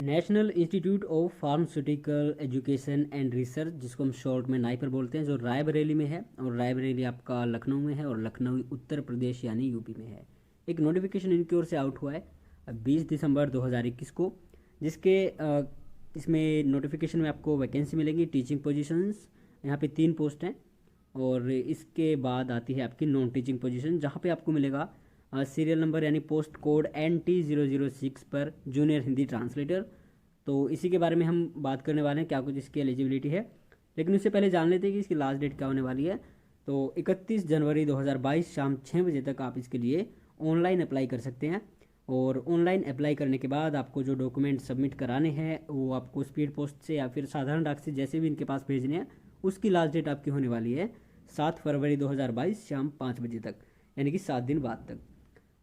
National institute of pharmaceutical education and research, जिसको हम short में नाइपर बोलते हैं, जो रायबरेली में है, और रायबरेली आपका लखनऊ में है, और लखनऊ उत्तर प्रदेश यानी यूपी में है। एक नोटिफिकेशन इनकी ओर से आउट हुआ है 20 दिसंबर 2021 को, जिसके इसमें नोटिफिकेशन में आपको वैकेंसी मिलेगी, टीचिंग पोजीशंस, यहाँ पे 3 पोस्ट हैं। और इसके बाद आती है आपकी नॉन टीचिंग पोजीशन, जहाँ पे आपको मिलेगा सीरियल नंबर यानी पोस्ट कोड NT006 पर जूनियर हिंदी ट्रांसलेटर। तो इसी के बारे में हम बात करने वाले हैं, क्या कुछ इसकी एलिजिबिलिटी है। लेकिन उससे पहले जान लेते हैं कि इसकी लास्ट डेट क्या होने वाली है। तो 31 जनवरी 2022 शाम 6 बजे तक आप इसके लिए ऑनलाइन अप्लाई कर सकते हैं। और ऑनलाइन अप्लाई करने के बाद आपको जो डॉक्यूमेंट सबमिट कराने हैं वो आपको स्पीड पोस्ट से या फिर साधारण डाक से जैसे भी इनके पास भेजने हैं, उसकी लास्ट डेट आपकी होने वाली है 7 फरवरी 2022 शाम 5 बजे तक, यानी कि 7 दिन बाद तक।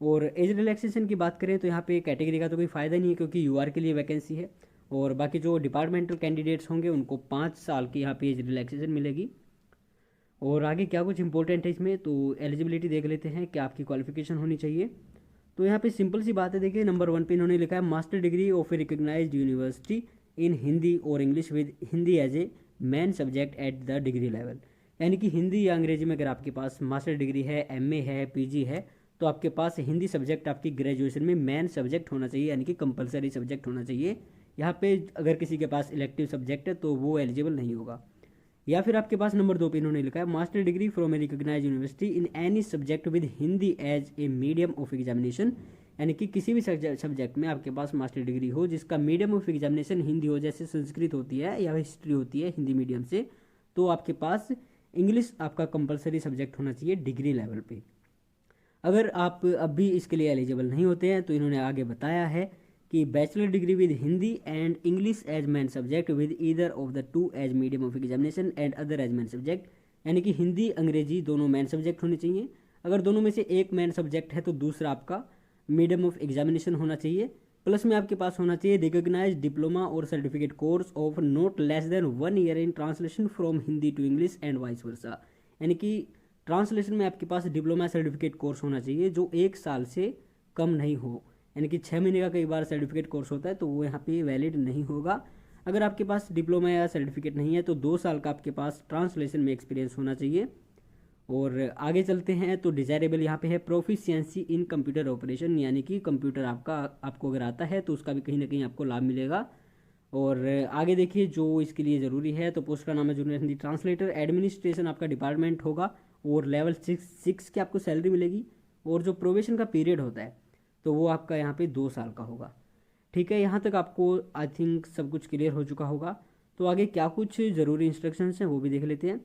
और एज रिलैक्सेशन की बात करें तो यहाँ पे कैटेगरी का तो कोई फ़ायदा नहीं है, क्योंकि यूआर के लिए वैकेंसी है। और बाकी जो डिपार्टमेंटल कैंडिडेट्स होंगे उनको 5 साल की यहाँ पे एज रिलैक्सेशन मिलेगी। और आगे क्या कुछ इंपॉर्टेंट है इसमें, तो एलिजिबिलिटी देख लेते हैं कि आपकी क्वालिफिकेशन होनी चाहिए। तो यहाँ पे सिंपल सी बात है, देखिए नंबर 1 पे इन्होंने लिखा है master degree of a recognised university in Hindi और English with Hindi as a main subject at the degree level. यानी कि हिंदी या अंग्रेजी में अगर आपके पास मास्टर डिग्री है, एमए है, पीजी है, तो आपके पास हिंदी सब्जेक्ट आपकी ग्रेजुएशन में मेन सब्जेक्ट होना चाहिए, यानी कि कंपलसरी सब्जेक्ट होना चाहिए। यहाँ पे अगर किसी के पास इलेक्टिव सब्जेक्ट है तो वो एलिजिबल नहीं होगा। या फिर आपके पास नंबर 2 पे इन्होंने लिखा है master degree from a recognize university in any subject with Hindi as a medium of examination. यानी कि किसी भी सब्जेक्ट में आपके पास मास्टर डिग्री हो जिसका मीडियम ऑफ एग्जामिनेशन हिंदी हो, जैसे संस्कृत होती है या हिस्ट्री होती है हिंदी मीडियम से, तो आपके पास इंग्लिश आपका कंपलसरी सब्जेक्ट होना चाहिए डिग्री लेवल पे। अगर आप अभी इसके लिए एलिजिबल नहीं होते हैं तो इन्होंने आगे बताया है कि bachelor degree with Hindi and English as main subject with either of the two as medium of examination and other as main subject. यानी कि हिंदी अंग्रेजी दोनों मेन सब्जेक्ट होने चाहिए। अगर दोनों में से एक मेन सब्जेक्ट है तो दूसरा आपका मीडियम ऑफ एग्जामिनेशन होना चाहिए। प्लस में आपके पास होना चाहिए रिकग्नाइज डिप्लोमा और certificate course of not less than 1 year in translation from Hindi to English and vice versa. यानी कि ट्रांसलेशन में आपके पास डिप्लोमा सर्टिफिकेट कोर्स होना चाहिए जो 1 साल से कम नहीं हो। यानी कि 6 महीने का कई बार सर्टिफिकेट कोर्स होता है तो वो यहाँ पे वैलिड नहीं होगा। अगर आपके पास डिप्लोमा या सर्टिफिकेट नहीं है तो 2 साल का आपके पास ट्रांसलेशन में एक्सपीरियंस होना चाहिए। और आगे चलते हैं तो डिजायरेबल यहाँ पे है प्रोफिशिएंसी इन कंप्यूटर ऑपरेशन, यानी कि कंप्यूटर आपको अगर आता है तो उसका भी कहीं ना कहीं आपको लाभ मिलेगा। और आगे देखिए जो इसके लिए ज़रूरी है, तो पोस्ट का नाम है जूनियर हिंदी ट्रांसलेटर, एडमिनिस्ट्रेशन आपका डिपार्टमेंट होगा, और लेवल 6 की आपको सैलरी मिलेगी। और जो प्रोबेशन का पीरियड होता है तो वो आपका यहाँ पे 2 साल का होगा। ठीक है, यहाँ तक आपको आई थिंक सब कुछ क्लियर हो चुका होगा। तो आगे क्या कुछ ज़रूरी इंस्ट्रक्शंस हैं वो भी देख लेते हैं।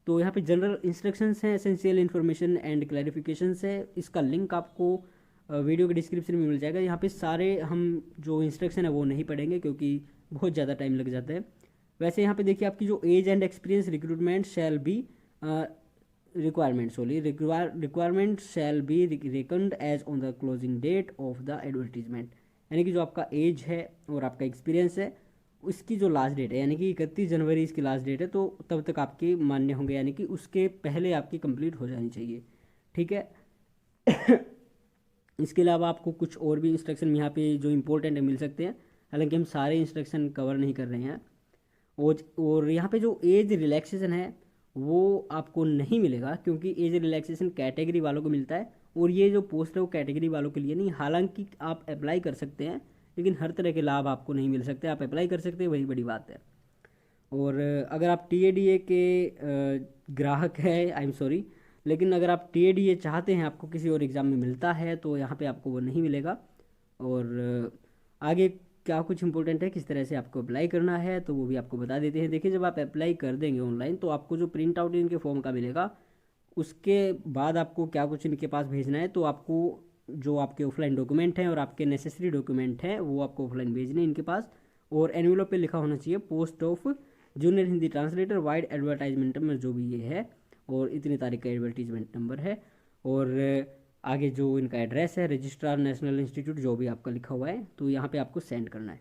तो यहाँ पे जनरल इंस्ट्रक्शंस हैं, एसेंशियल इन्फॉर्मेशन एंड क्लैरिफिकेशंस है। इसका लिंक आपको वीडियो के डिस्क्रिप्शन में मिल जाएगा। यहाँ पे सारे हम जो इंस्ट्रक्शन है वो नहीं पढ़ेंगे क्योंकि बहुत ज़्यादा टाइम लग जाता है। वैसे यहाँ पे देखिए आपकी जो age and experience recruitment shall be requirement shall be reckoned age on the closing date of the advertisement. यानी कि जो आपका एज है और आपका एक्सपीरियंस है उसकी जो लास्ट डेट है, यानी कि 31 जनवरी इसकी लास्ट डेट है, तो तब तक आपके मान्य होंगे, यानी कि उसके पहले आपकी कंप्लीट हो जानी चाहिए। ठीक है। इसके अलावा आपको कुछ और भी इंस्ट्रक्शन यहाँ पे जो इंपॉर्टेंट है मिल सकते हैं, हालांकि हम सारे इंस्ट्रक्शन कवर नहीं कर रहे हैं। और यहाँ पे जो एज रिलैक्सेशन है वो आपको नहीं मिलेगा, क्योंकि एज रिलैक्सेशन कैटेगरी वालों को मिलता है, और ये जो पोस्ट है वो कैटेगरी वालों के लिए नहीं। हालांकि आप अप्लाई कर सकते हैं लेकिन हर तरह के लाभ आपको नहीं मिल सकते। आप अप्लाई कर सकते हैं, वही बड़ी बात है। और अगर आप TADA के ग्राहक हैं, आई एम सॉरी, लेकिन अगर आप TADA चाहते हैं, आपको किसी और एग्ज़ाम में मिलता है, तो यहाँ पे आपको वो नहीं मिलेगा। और आगे क्या कुछ इंपॉर्टेंट है, किस तरह से आपको अप्लाई करना है, तो वो भी आपको बता देते हैं। देखिए जब आप अप्लाई कर देंगे ऑनलाइन तो आपको जो प्रिंट आउट इनके फॉर्म का मिलेगा, उसके बाद आपको क्या कुछ इनके पास भेजना है, तो आपको जो आपके ऑफलाइन डॉक्यूमेंट हैं और आपके नेसेसरी डॉक्यूमेंट हैं वो आपको ऑफलाइन भेजने इनके पास। और एनवेलप पे लिखा होना चाहिए post of junior Hindi translator wide advertisement number, जो भी ये है, और इतनी तारीख का एडवर्टीजमेंट नंबर है। और आगे जो इनका एड्रेस है रजिस्ट्रार नेशनल इंस्टीट्यूट, जो भी आपका लिखा हुआ है, तो यहाँ पे आपको सेंड करना है।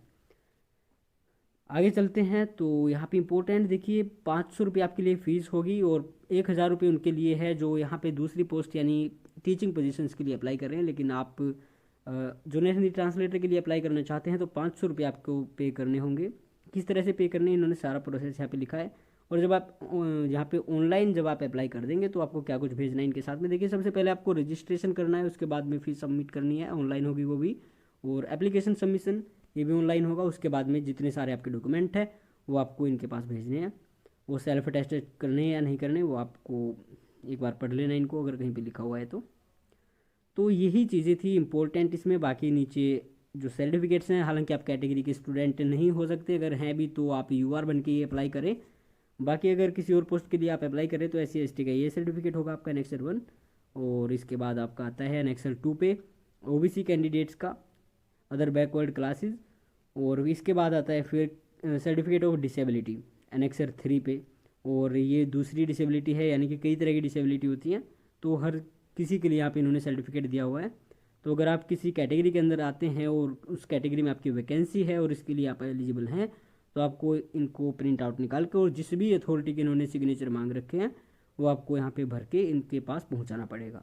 आगे चलते हैं तो यहाँ पे इंपॉर्टेंट देखिए 500 रुपये आपके लिए फ़ीस होगी, और 1000 रुपये उनके लिए है जो यहाँ पे दूसरी पोस्ट यानी टीचिंग पोजीशंस के लिए अप्लाई कर रहे हैं। लेकिन आप जो नेशनल ट्रांसलेटर के लिए अप्लाई करना चाहते हैं तो 500 रुपये आपको पे करने होंगे। किस तरह से पे करने हैं इन्होंने सारा प्रोसेस यहाँ पे लिखा है। और जब आप यहाँ पे ऑनलाइन जब आप अप्लाई कर देंगे तो आपको क्या कुछ भेजना है इनके साथ में। देखिए सबसे पहले आपको रजिस्ट्रेशन करना है, उसके बाद में फीस सबमिट करनी है, ऑनलाइन होगी वो भी। और एप्लीकेशन सबमिशन ये भी ऑनलाइन होगा। उसके बाद में जितने सारे आपके डॉक्यूमेंट हैं वो आपको इनके पास भेजने हैं। वो सेल्फ अटेस्टेड करने हैं या नहीं करने वो आपको एक बार पढ़ लेना इनको, अगर कहीं पे लिखा हुआ है तो यही चीज़ें थी इम्पोर्टेंट इसमें। बाकी नीचे जो सर्टिफिकेट्स हैं, हालांकि आप कैटेगरी के स्टूडेंट नहीं हो सकते, अगर हैं भी तो आप यूआर बन के ही अप्लाई करें। बाकी अगर किसी और पोस्ट के लिए आप अप्लाई करें तो SC/ST का ये सर्टिफिकेट होगा आपका एनेक्सर 1। और इसके बाद आपका आता है एनेक्सर 2 पे OBC कैंडिडेट्स का अदर बैकवर्ड क्लासेस। और इसके बाद आता है फिर सर्टिफिकेट ऑफ डिसेबिलिटी एनेक्सर 3 पे। और ये दूसरी डिसेबिलिटी है, यानी कि कई तरह की डिसेबिलिटी होती हैं तो हर किसी के लिए यहाँ पे इन्होंने सर्टिफिकेट दिया हुआ है। तो अगर आप किसी कैटेगरी के अंदर आते हैं और उस कैटेगरी में आपकी वैकेंसी है और इसके लिए आप एलिजिबल हैं तो आपको इनको प्रिंट आउट निकाल के और जिस भी अथॉरिटी के इन्होंने सिग्नेचर मांग रखे हैं वो आपको यहाँ पे भर के इनके पास पहुँचाना पड़ेगा।